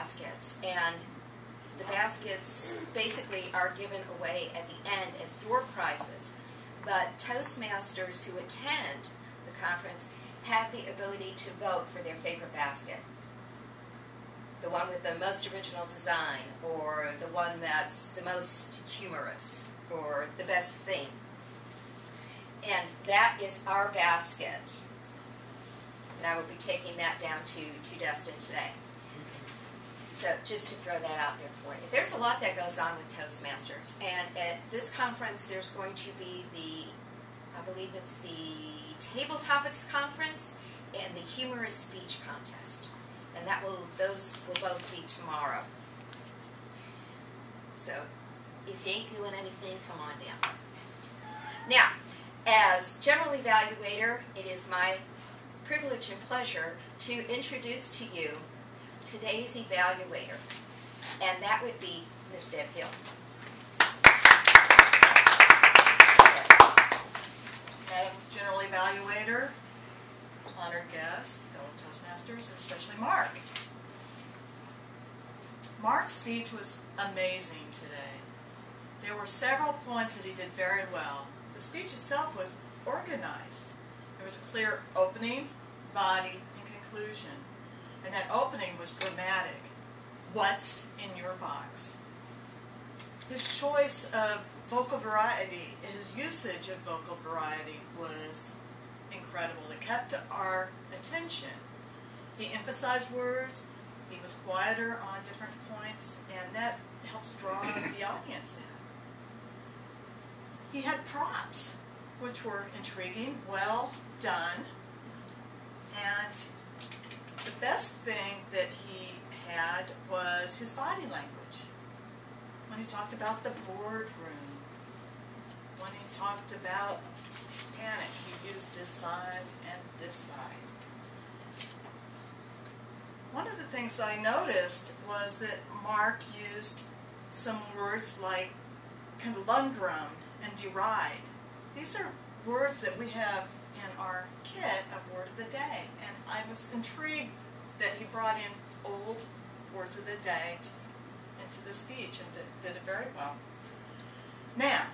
baskets, and the baskets basically are given away at the end as door prizes. But Toastmasters who attend the conference have the ability to vote for their favorite basket. The one with the most original design, or the one that's the most humorous, or the best theme. And that is our basket. And I will be taking that down to Destin today. So just to throw that out there for you. There's a lot that goes on with Toastmasters. And at this conference, there's going to be I believe it's the Table Topics Conference and the Humorous Speech Contest. And those will both be tomorrow. So if you ain't doing anything, come on down. Now, as General Evaluator, it is my privilege and pleasure to introduce to you today's evaluator, and that would be Ms. Deb Hill. Madam General Evaluator, honored guests, fellow Toastmasters, and especially Mark. Mark's speech was amazing today. There were several points that he did very well. The speech itself was organized. There was a clear opening, body, and conclusion. And that opening was dramatic. What's in your box? His choice of vocal variety, his usage of vocal variety was incredible. It kept our attention. He emphasized words, he was quieter on different points, and that helps draw the audience in. He had props, which were intriguing, well done, and the best thing that he had was his body language. When he talked about the boardroom, when he talked about panic, he used this side and this side. One of the things I noticed was that Mark used some words like conundrum and deride. These are words that we have in our kit of Word of the Day, and I was intrigued that he brought in old words of the day into the speech and did it very well. Now,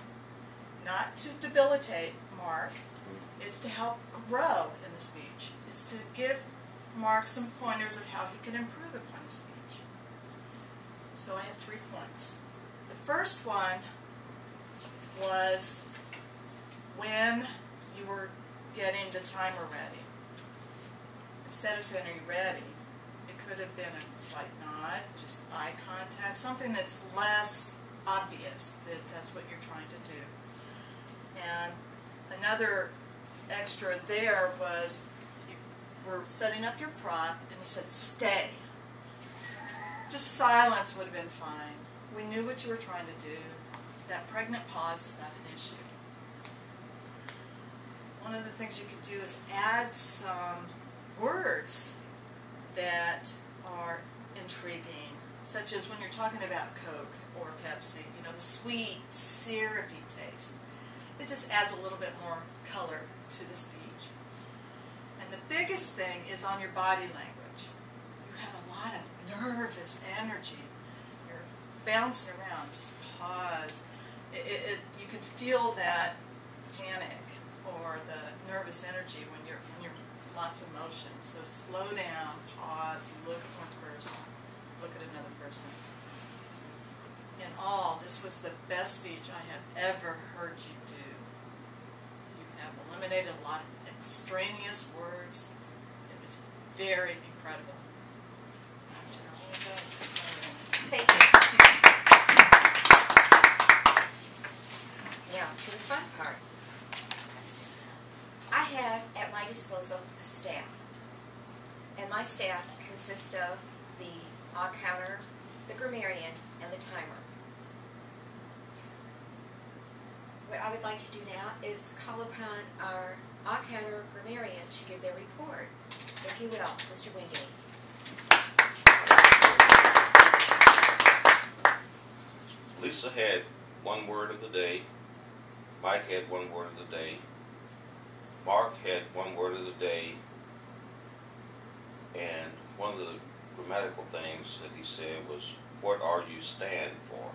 not to debilitate Mark, it's to help grow in the speech. It's to give Mark some pointers of how he can improve upon his speech. So I have 3 points. The first one was when you were getting the timer ready. Instead of saying, "Are you ready?" it could have been a slight nod, just eye contact, something that's less obvious that that's what you're trying to do. And another extra there was you were setting up your prop and you said, "Stay." Just silence would have been fine. We knew what you were trying to do. That pregnant pause is not an issue. One of the things you could do is add some words that are intriguing, such as when you're talking about Coke or Pepsi, you know, the sweet, syrupy taste. It just adds a little bit more color to the speech. And the biggest thing is on your body language. You have a lot of nervous energy. You're bouncing around. Just pause. You could feel that panic or the nervous energy when you're lots of motion. So slow down, pause, look at one person, look at another person. In all, this was the best speech I have ever heard you do. You have eliminated a lot of extraneous words. It was very incredible. Thank you. Now to the fun part. I have at my disposal a staff, and my staff consists of the odd counter, the grammarian, and the timer. What I would like to do now is call upon our odd counter grammarian to give their report, if you will, Mr. Wingate. Lisa had one word of the day, Mike had one word of the day, Mark had one word of the day, and one of the grammatical things that he said was, what are you stand for?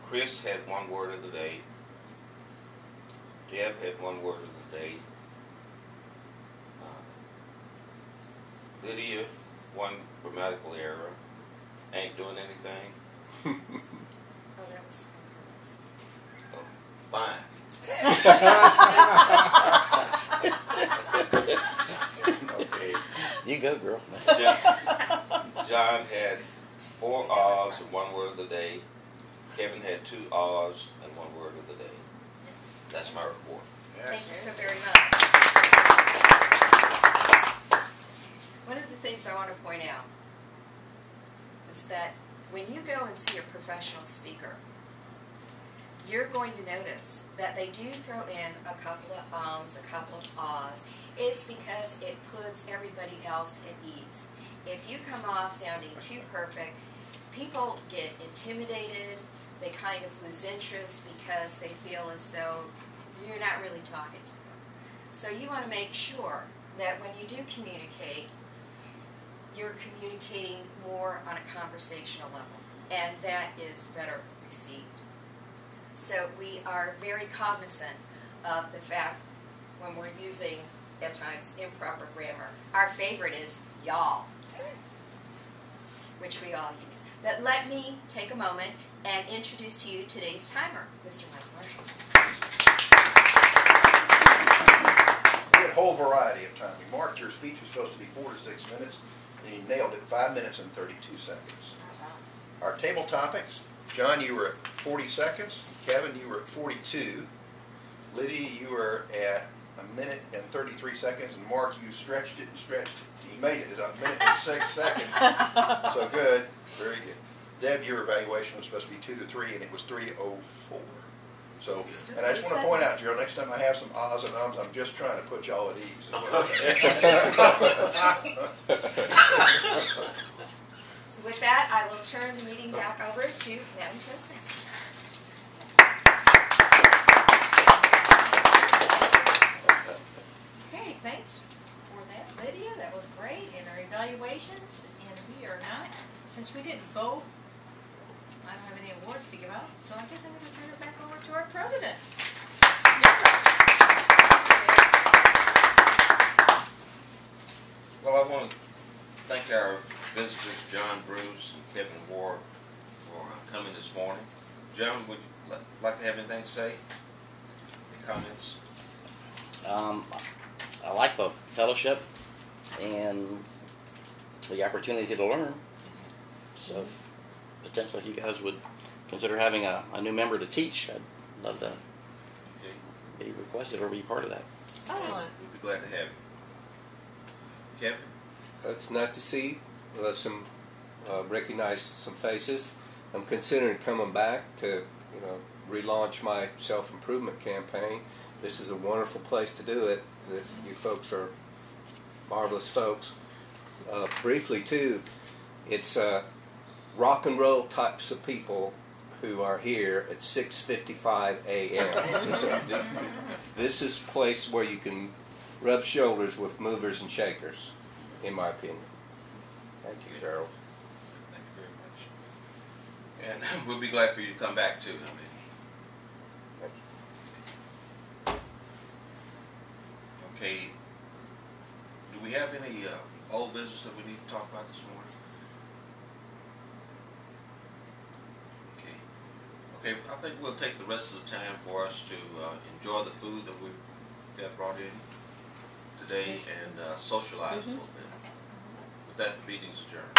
Chris had one word of the day. Deb had one word of the day. Lydia, one grammatical error. Ain't doing anything. Oh, that was on Fine. Okay. You go, girl. John had 4 R's and one word of the day. Kevin had 2 R's and one word of the day. That's my report. Thank you so very much. One of the things I want to point out is that when you go and see a professional speaker, you're going to notice that they do throw in a couple of ums, a couple of ahs. It's because it puts everybody else at ease. If you come off sounding too perfect, people get intimidated, they kind of lose interest because they feel as though you're not really talking to them. So you want to make sure that when you do communicate, you're communicating more on a conversational level, and that is better received. So we are very cognizant of the fact when we're using, at times, improper grammar. Our favorite is y'all, which we all use. But let me take a moment and introduce to you today's timer, Mr. Mike Marshall. We had a whole variety of timing. Mark, your speech was supposed to be 4 to 6 minutes, and you nailed it, 5 minutes and 32 seconds. Our table topics, John, you were at 40 seconds. Kevin, you were at 42. Lydia, you were at 1 minute and 33 seconds. And Mark, you stretched it and stretched it. You made it at 1 minute and 6 seconds. So good. Very good. Deb, your evaluation was supposed to be 2 to 3, and it was 3:04. So, and I just want to point out, Gerald, next time I have some ahs and ums, I'm just trying to put y'all at ease. So with that, I will turn the meeting back over to Madam Toastmaster. Okay, thanks for that, Lydia. That was great. And our evaluations, and we are not, since we didn't vote, I don't have any awards to give out, so I guess I'm going to turn it back over to our president. Well, I want to thank our visitors, John Bruce and Kevin Ward, for coming this morning. John, would you like to have anything to say? Any comments? I like the fellowship and the opportunity to learn. So potentially if you guys would consider having a new member to teach, I'd love to be requested or be part of that. Excellent. We'd be glad to have you. Kevin? It's nice to see recognize some faces. I'm considering coming back to relaunch my self-improvement campaign. This is a wonderful place to do it. You folks are marvelous folks. Briefly too, it's rock and roll types of people who are here at 6:55 a.m. This is a place where you can rub shoulders with movers and shakers, in my opinion. Thank you, Gerald. Thank you very much. And we'll be glad for you to come back too. Okay. Do we have any old business that we need to talk about this morning? Okay, I think we'll take the rest of the time for us to enjoy the food that we got brought in today and socialize a little bit. With that, the meeting's adjourned.